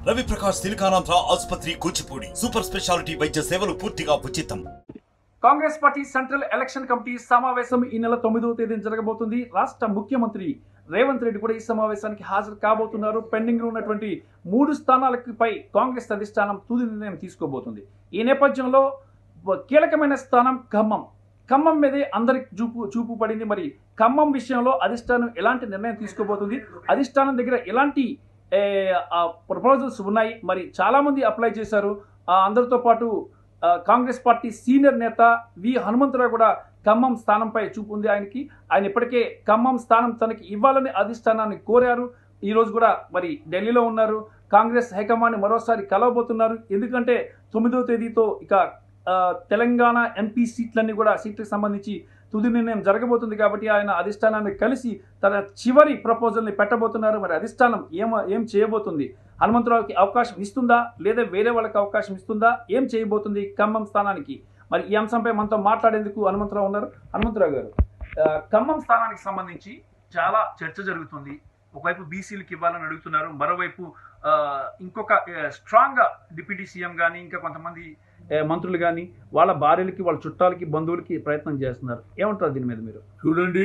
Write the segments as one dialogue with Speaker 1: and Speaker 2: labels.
Speaker 1: రవి ప్రకాష్ సిలికానాంధ్ర ఆసుపత్రి Kuchipudi super speciality వైద్య సేవలు పూర్తిగా ఉచితం.
Speaker 2: Congress party central election committee సమావేశం ఈ నెల 9వ తేదీన జరగబోతుంది. రాష్ట్ర ముఖ్యమంత్రి రేవంత్ రెడ్డి కూడా ఈ సమావేశానికి హాజరు కాబోతున్నారు. పెండింగ్ లో ఉన్నటువంటి 3 స్థానాలపై కాంగ్రెస్ అధిష్టానం తుది నిర్ణయం తీసుకోబోతుంది. ఈ నేపథ్యంలో కీలకమైన స్థానం ఖమ్మం మీదే అందరికి చూపు పడింది. మరి ఖమ్మం విషయంలో అధిష్టానం ఎలాంటి నిర్ణయం తీసుకోబోతుంది, అధిష్టానం దగ్గర ఎలాంటి ప్రపోజల్స్ ఉన్నాయి, మరి చాలా మంది అప్లై చేశారు. అందరితో పాటు కాంగ్రెస్ పార్టీ సీనియర్ నేత వి హనుమంతరావు కూడా ఖమ్మం స్థానంపై చూపు ఉంది ఆయనకి. ఆయన ఇప్పటికే ఖమ్మం స్థానం తనకి ఇవ్వాలని అధిష్టానాన్ని కోరారు. ఈ రోజు కూడా మరి ఢిల్లీలో ఉన్నారు. కాంగ్రెస్ హైకమాండ్ మరోసారి కలవబోతున్నారు. ఎందుకంటే 9వ తేదీతో ఇక తెలంగాణ ఎంపీ సీట్లన్నీ కూడా సీట్లకు సంబంధించి తుది నిర్ణయం జరగబోతుంది. కాబట్టి ఆయన అధిష్టానాన్ని కలిసి తన చివరి ప్రపోజల్ని పెట్టబోతున్నారు. మరి అధిష్టానం ఏం చేయబోతుంది, హనుమంతరావుకి అవకాశం ఇస్తుందా లేదా వేరే వాళ్ళకి అవకాశం ఇస్తుందా, ఏం చేయబోతుంది ఖమ్మం స్థానానికి? మరి ఈ అంశంపై మనతో మాట్లాడేందుకు హనుమంతరావు ఉన్నారు. హనుమంతరావు గారు, ఖమ్మం స్థానానికి సంబంధించి చాలా చర్చ జరుగుతుంది. ఒకవైపు బీసీలకు ఇవ్వాలని అడుగుతున్నారు, మరోవైపు ఇంకొక స్ట్రాంగ్ డిప్యూటీ సీఎం కానీ ఇంకా కొంతమంది మంత్రులు కానీ వాళ్ళ భార్యలకి వాళ్ళ చుట్టాలకి బంధువులకి ప్రయత్నం చేస్తున్నారు. ఏమంటారు దీని మీద మీరు?
Speaker 3: చూడండి,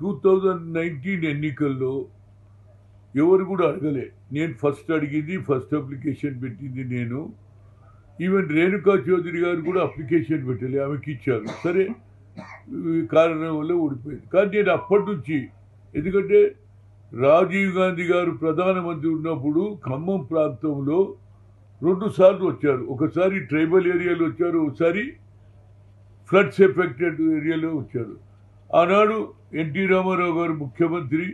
Speaker 3: 2019 ఎన్నికల్లో ఎవరు కూడా అడగలే. నేను ఫస్ట్ అడిగింది, ఫస్ట్ అప్లికేషన్ పెట్టింది నేను. ఈవెన్ రేణుకా చౌదరి గారు కూడా అప్లికేషన్ పెట్టలే, ఆమెకి ఇచ్చారు. సరే, కారణం వల్ల ఓడిపోయింది. కానీ నేను అప్పటి నుంచి, ఎందుకంటే రాజీవ్ గాంధీ గారు ప్రధానమంత్రి ఉన్నప్పుడు ఖమ్మం ప్రాంతంలో 2 సార్లు వచ్చారు. ఒకసారి ట్రైబల్ ఏరియాలో వచ్చారు, ఒకసారి ఫ్లడ్స్ ఎఫెక్టెడ్ ఏరియాలో వచ్చారు. ఆనాడు ఎన్టీ రామారావు గారు ముఖ్యమంత్రి,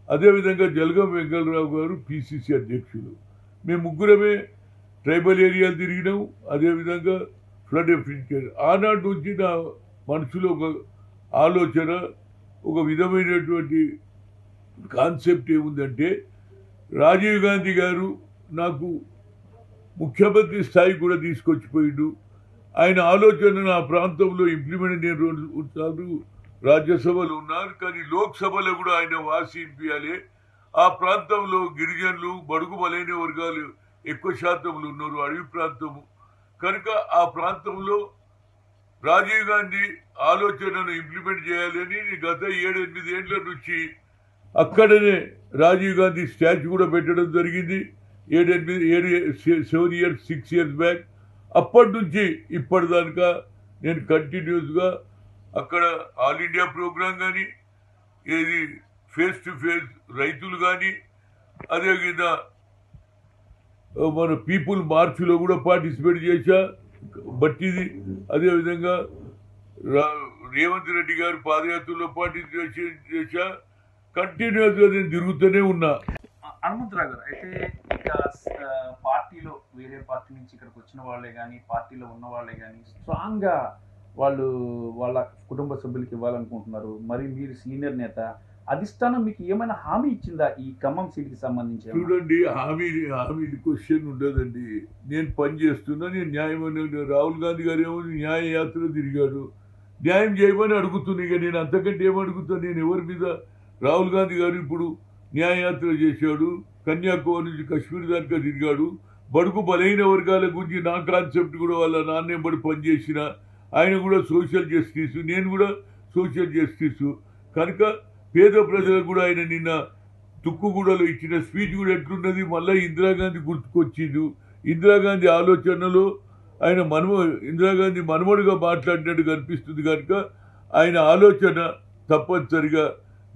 Speaker 3: అదేవిధంగా జలగం వెంకటరావు గారు పిసిసి అధ్యక్షులు. మేము ముగ్గురమే ట్రైబల్ ఏరియాలు తిరిగినాం, అదేవిధంగా ఫ్లడ్ ఎఫెక్టెడ్. ఆనాటి నుంచి నా మనసులో ఒక ఆలోచన, ఒక విధమైనటువంటి కాన్సెప్ట్ ఏముందంటే, రాజీవ్ గాంధీ గారు నాకు ముఖ్యమంత్రి స్థాయి కూడా తీసుకొచ్చిపోయిండు. ఆయన ఆలోచన నా ప్రాంతంలో ఇంప్లిమెంట్, నేను 2 సార్లు రాజ్యసభలో ఉన్నారు, కానీ లోక్సభలో కూడా ఆయన వాసి ఇంపియాలి. ఆ ప్రాంతంలో గిరిజనులు, బడుగు బలైన వర్గాలు ఎక్కువ శాతంలో ఉన్నారు, అడవి ప్రాంతము కనుక ఆ ప్రాంతంలో రాజీవ్ గాంధీ ఆలోచనను ఇంప్లిమెంట్ చేయాలని గత 7-8 ఏళ్ల నుంచి అక్కడనే రాజీవ్ గాంధీ స్టాచ్యూ కూడా పెట్టడం జరిగింది. 7 ఇయర్స్ 6 ఇయర్స్ బ్యాక్. అప్పటి నుంచి ఇప్పటిదాకా నేను కంటిన్యూస్గా అక్కడ ఆల్ ఇండియా ప్రోగ్రాం కానీ, ఏది ఫేస్ టు ఫేస్ రైతులు కానీ, అదేవిధంగా మన పీపుల్ మార్చ్లో కూడా పార్టిసిపేట్ చేశా బట్టిది. అదేవిధంగా రేవంత్ రెడ్డి గారు పాదయాత్రలో పార్టిసిపేట్ చేశా. కంటిన్యూస్గా నేను తిరుగుతూనే ఉన్నా.
Speaker 2: హనుమంతరావు గారు, అయితే ఇక పార్టీలో వేరే పార్టీ నుంచి ఇక్కడికి వచ్చిన వాళ్ళే కానీ, పార్టీలో ఉన్న వాళ్ళే కానీ స్ట్రాంగ్గా వాళ్ళ కుటుంబ సభ్యులకి ఇవ్వాలనుకుంటున్నారు. మరి మీరు సీనియర్ నేత, అధిష్టానం మీకు ఏమైనా హామీ ఇచ్చిందా ఈ ఖమ్మం సీట్కి సంబంధించి?
Speaker 3: చూడండి, హామీ క్వశ్చన్ ఉండదండి. నేను పని చేస్తున్నా, నేను న్యాయమైన. రాహుల్ గాంధీ గారు ఏమో న్యాయ యాత్ర తిరిగాడు, న్యాయం చేయమని అడుగుతున్నా. ఇక నేను అంతకంటే ఏమడుగుతాను? నేను ఎవరి మీద? రాహుల్ గాంధీ గారు ఇప్పుడు న్యాయయాత్ర చేశాడు, కన్యాకుమారి నుంచి కాశ్మీర్ దాకా తిరిగాడు. బడుగు బలైన వర్గాల గురించి నా కాన్సెప్ట్ కూడా వాళ్ళ నాన్నెంబడి పనిచేసిన ఆయన కూడా సోషల్ జస్టిస్, నేను కూడా సోషల్ జస్టిస్. కనుక పేద ప్రజలకు కూడా ఆయన నిన్న తుక్కుగూడలో ఇచ్చిన స్పీచ్ కూడా ఎట్లున్నది, మళ్ళీ ఇందిరాగాంధీ గుర్తుకొచ్చిండు. ఇందిరాగాంధీ ఆలోచనలో ఆయన ఇందిరాగాంధీ మనమడుగా మాట్లాడినట్టు కనిపిస్తుంది. కనుక ఆయన ఆలోచన తప్పనిసరిగా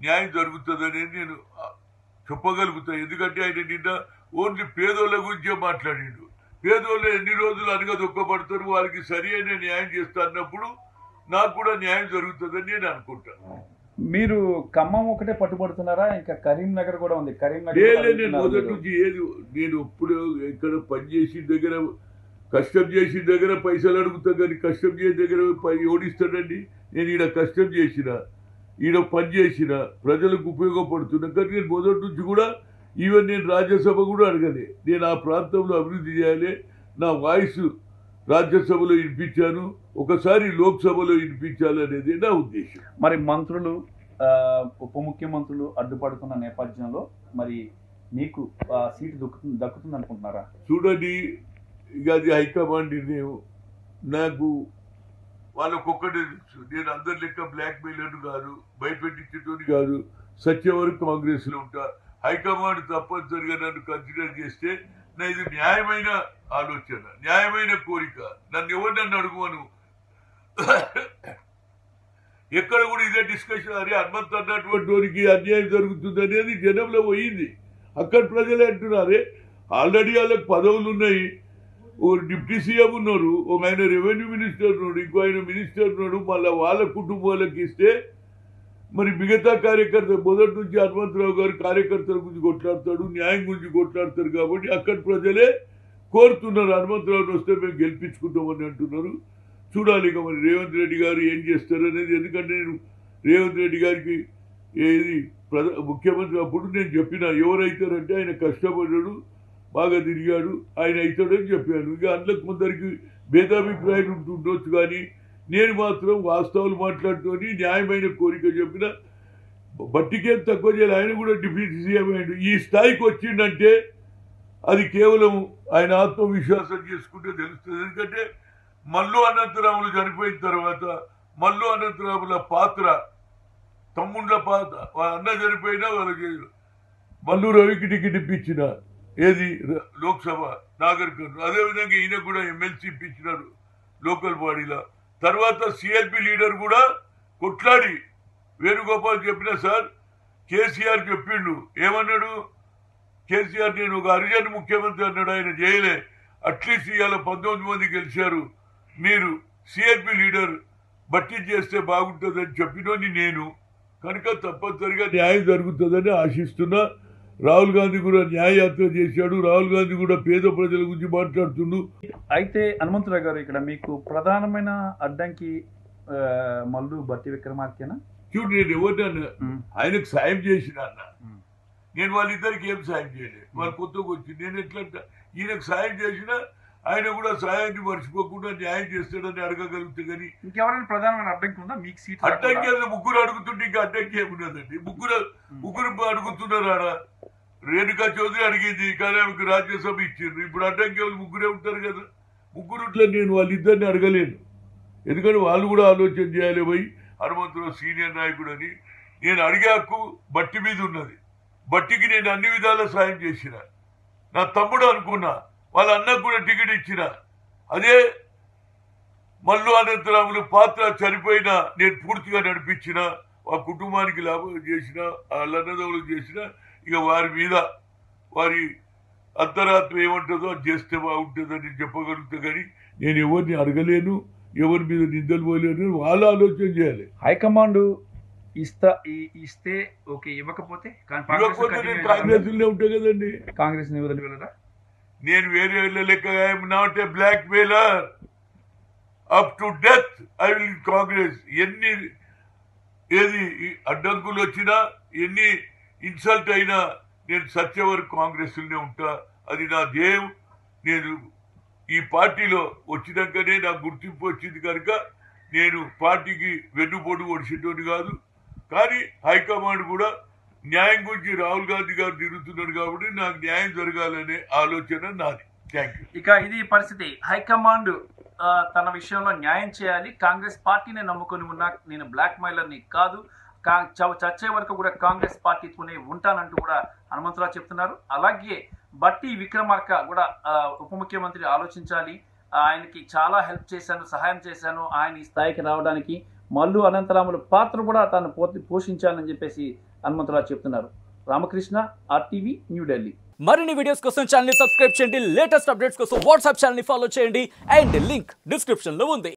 Speaker 3: న్యాయం జరుగుతుందని నేను చెప్పగలుగుతాను. ఎందుకంటే ఆయన నిన్న ఓన్లీ పేదోళ్ళ గురించే మాట్లాడిండు. పేదోళ్ళు ఎన్ని రోజులు అనగదొక్కబడతారు, వారికి సరి అయిన న్యాయం చేస్తా అన్నప్పుడు నాకు కూడా న్యాయం జరుగుతుందని నేను అనుకుంటాను.
Speaker 2: మీరు ఖమ్మం ఒకటే పట్టుబడుతున్నారా? ఇంకా కరీంనగర్ కూడా ఉంది.
Speaker 3: నేను మొదటి నుంచి నేను ఎప్పుడు ఇక్కడ పనిచేసిన దగ్గర, కష్టం చేసిన దగ్గర పైసలు అడుగుతా, కానీ కష్టం చేసిన దగ్గర ఓడిస్తాడండి. నేను ఈడ కష్టం చేసిన, ఈడ పని చేసిన, ప్రజలకు ఉపయోగపడుతున్నా. కానీ నేను మొదటి నుంచి కూడా ఈవెన్ నేను రాజ్యసభ కూడా అడగలే. నేను ఆ ప్రాంతంలో అభివృద్ధి చేయాలి, నా వాయిస్ రాజ్యసభలో వినిపించాను, ఒకసారి లోక్సభలో వినిపించాలనేది నా ఉద్దేశం.
Speaker 2: మరి మంత్రులు ఉప ముఖ్యమంత్రులు అడ్డుపడుతున్న నేపథ్యంలో మరి మీకు సీటు దక్కుతుంది అనుకుంటున్నారా?
Speaker 3: చూడండి, ఇక అది హైకమాండ్ నిర్ణయం. నాకు వాళ్ళకొక్కటే తెలుసు, నేను అందరి లెక్క బ్లాక్ మెయిలర్ కాదు, భయపెట్టించేటోని కాదు. సత్యవరకు కాంగ్రెస్లో ఉంటా. హైకమాండ్ తప్పనిసరిగా నన్ను కన్సిడర్ చేస్తే నా ఇది న్యాయమైన ఆలోచన, న్యాయమైన కోరిక. నన్ను ఎవరు నన్ను అడుగువను. ఎక్కడ కూడా ఇదే డిస్కషన్. అరే హనుమంత్ అన్నటువంటి వారికి అన్యాయం జరుగుతుంది అనేది జనంలో పోయింది. అక్కడ ప్రజలే అంటున్నారే, ఆల్రెడీ వాళ్ళకి పదవులు ఉన్నాయి. ఓ డిప్యూటీ సీఎం ఉన్నారు, ఒక ఆయన రెవెన్యూ మినిస్టర్ ఉన్నాడు, ఇంకో ఆయన మినిస్టర్ ఉన్నాడు. మళ్ళీ వాళ్ళ కుటుంబాలకు ఇస్తే మరి మిగతా కార్యకర్త మొదటి నుంచి హనుమంతరావు గారు కార్యకర్తల గురించి కొట్లాడతాడు, న్యాయం గురించి కొట్లాడతారు. కాబట్టి అక్కడ ప్రజలే కోరుతున్నారు హనుమంతరావుని వస్తే మేము గెలిపించుకుంటామని అంటున్నారు. చూడాలి ఇక మరి రేవంత్ రెడ్డి గారు ఏం చేస్తారు అనేది. ఎందుకంటే నేను రేవంత్ రెడ్డి గారికి ఏది ముఖ్యమంత్రి అప్పుడు నేను చెప్పిన, ఎవరైతారంటే ఆయన కష్టపడ్డాడు, బాగా తిరిగాడు, ఆయన అవుతాడని చెప్పాను. ఇక అందులో కొందరికి భేదాభిప్రాయాలు ఉంటుండొచ్చు, కానీ నేను మాత్రం వాస్తవాలు మాట్లాడుతూని న్యాయమైన కోరిక చెప్పిన. బట్టికేం తక్కువ చేయాలి. ఆయన కూడా డిప్యూటీ సీఎం అయ్యాడు. ఈ స్థాయికి వచ్చిందంటే అది కేవలం ఆయన ఆత్మవిశ్వాసం చేసుకుంటే తెలుస్తుంది. ఎందుకంటే మల్లు అనంతరాములు చనిపోయిన తర్వాత మల్లు అనంతరాముల పాత్ర, తమ్ముళ్ళ పాత్ర, వాళ్ళ అన్న చనిపోయినా వాళ్ళకి మల్లు రవికి టికెట్ ఇప్పించిన ఏది లోక్సభ నాగర్కర్నూలు. అదేవిధంగా ఈయన కూడా ఎమ్మెల్సీ ఇప్పించినారు లోకల్ బాడీలో. తర్వాత సిఎల్పి లీడర్ కూడా కొట్లాడి వేణుగోపాల్ చెప్పిన, సార్ కేసీఆర్ చెప్పిండు, ఏమన్నాడు కేసీఆర్, నేను ఒక హరిజన్ ముఖ్యమంత్రి అన్నాడు, ఆయన చేయలే. అట్లీస్ట్ ఇవాళ 19 మంది గెలిచారు, మీరు సిఎల్పి లీడర్ బట్టి చేస్తే బాగుంటుందని చెప్పినోని నేను. కనుక తప్పనిసరిగా న్యాయం జరుగుతుందని ఆశిస్తున్నా. రాహుల్ గాంధీ కూడా న్యాయయాత్ర చేశాడు. రాహుల్ గాంధీ కూడా పేద ప్రజల గురించి మాట్లాడుతుండు.
Speaker 2: అయితే హనుమంతరావు గారు, ఇక్కడ మీకు ప్రధానమైన అడ్డంకి మల్లు బట్టి విక్రమార్కేనా?
Speaker 3: చూడు, నేను ఎవరినన్నా ఆయనకు సాయం చేసిన అన్న, నేను వాళ్ళిద్దరికి ఏం సాయం చేయలేదు. వాళ్ళు కొత్తగా వచ్చి నేను ఎట్లంట ఈయనకు సాయం చేసినా ఆయన కూడా సాయాన్ని మర్చిపోకుండా న్యాయం చేస్తాడని అడగగలుగుతా. కానీ
Speaker 2: ఇంకెవరైనా ప్రధానమైన అడ్డంకి ఉందా మీకు? సీట్
Speaker 3: అడ్డంకి ముగ్గురు అడుగుతుంటే ఇంకా అడ్డంకి ఏమున్నదండి? ముగ్గురు అడుగుతున్నారు. ఆడ రేణుకా చౌదరి అడిగింది, కానీ ఆమెకు రాజ్యసభ ఇచ్చిండ్రు. ఇప్పుడు అడ్డంకి ముగ్గురే ఉంటారు కదా. ముగ్గురుట్లో నేను వాళ్ళిద్దరిని అడగలేను. ఎందుకంటే వాళ్ళు కూడా ఆలోచన చేయాలి. పోయి హనుమంతరావు సీనియర్ నాయకుడు అని నేను అడిగే హక్కు బట్టి మీద ఉన్నది. బట్టికి నేను అన్ని విధాలా సాయం చేసిన. నా తమ్ముడు అనుకున్నా, వాళ్ళ అన్నకు కూడా టికెట్ ఇచ్చిన. అదే మల్లు అనంతరాములు పాత్ర చనిపోయినా నేను పూర్తిగా నడిపించిన, ఆ కుటుంబానికి లాభం చేసిన, వాళ్ళ అన్నదమ్ములకు చేసిన. ఇక వారి మీద వారి అంతరాత్మ ఏమంటుందో అది చేస్తే బాగుంటుందని చెప్పగలుగుతా. కానీ నేను ఎవరిని అడగలేను, ఎవరి మీద నిందలు పోలేను. వాళ్ళు ఆలోచన చేయాలి.
Speaker 2: హైకమాండ్ ఇస్తే ఓకే, ఇవ్వకపోతే
Speaker 3: నేను కాంగ్రెస్ లో ఉంటా కదండి.
Speaker 2: కాంగ్రెస్ ని వదిలి వెళ్ళరా?
Speaker 3: నేను వేరే లెక్క I'm not a blackmailer. Up to death I will Congress. ఎన్ని ఏది అడ్డంకులు వచ్చినా, ఎన్ని ఇన్సల్ట్ అయినా నేను సత్య వరకు కాంగ్రెస్ లోనే ఉంటా. అది నా ధ్యేయం. నేను ఈ పార్టీలో వచ్చినాకనే నాకు గుర్తింపు వచ్చింది కనుక నేను పార్టీకి వెన్నుపోటు ఒడిచేటోని కాదు. కానీ హైకమాండ్ కూడా న్యాయం గురించి రాహుల్ గాంధీ గారు తిరుగుతున్నాడు కాబట్టి నాకు న్యాయం జరగాలనే ఆలోచన నాది. Thank you.
Speaker 2: ఇక ఇది పరిస్థితి. హైకమాండ్ తన విషయంలో న్యాయం చేయాలి. కాంగ్రెస్ పార్టీని నమ్ముకొని ఉన్నా, నేను బ్లాక్ మెయిలర్ని కాదు, చచ్చే వరకు కూడా కాంగ్రెస్ పార్టీతోనే ఉంటానంటూ కూడా హనుమంతరావు చెప్తున్నారు. అలాగే బట్టి విక్రమార్క కూడా ఉప ముఖ్యమంత్రి ఆలోచించాలి. ఆయనకి చాలా హెల్ప్ చేశాను, సహాయం చేశాను ఆయన ఈ స్థాయికి రావడానికి. మల్లు అనంతరాముల పాత్ర కూడా తాను పోషించాలని చెప్పేసి హనుమంతరావు చెప్తున్నారు. రామకృష్ణ, RTV, న్యూఢిల్లీ.
Speaker 4: మరిన్ని వీడియోస్ కోసం ఛానల్ ని సబ్స్క్రైబ్ చేయండి. లేటెస్ట్ అప్డేట్స్ కోసం వాట్సాప్ ఛానల్ ని ఫాలో చేయండి. అండ్ లింక్ డిస్క్రిప్షన్ లో ఉంది.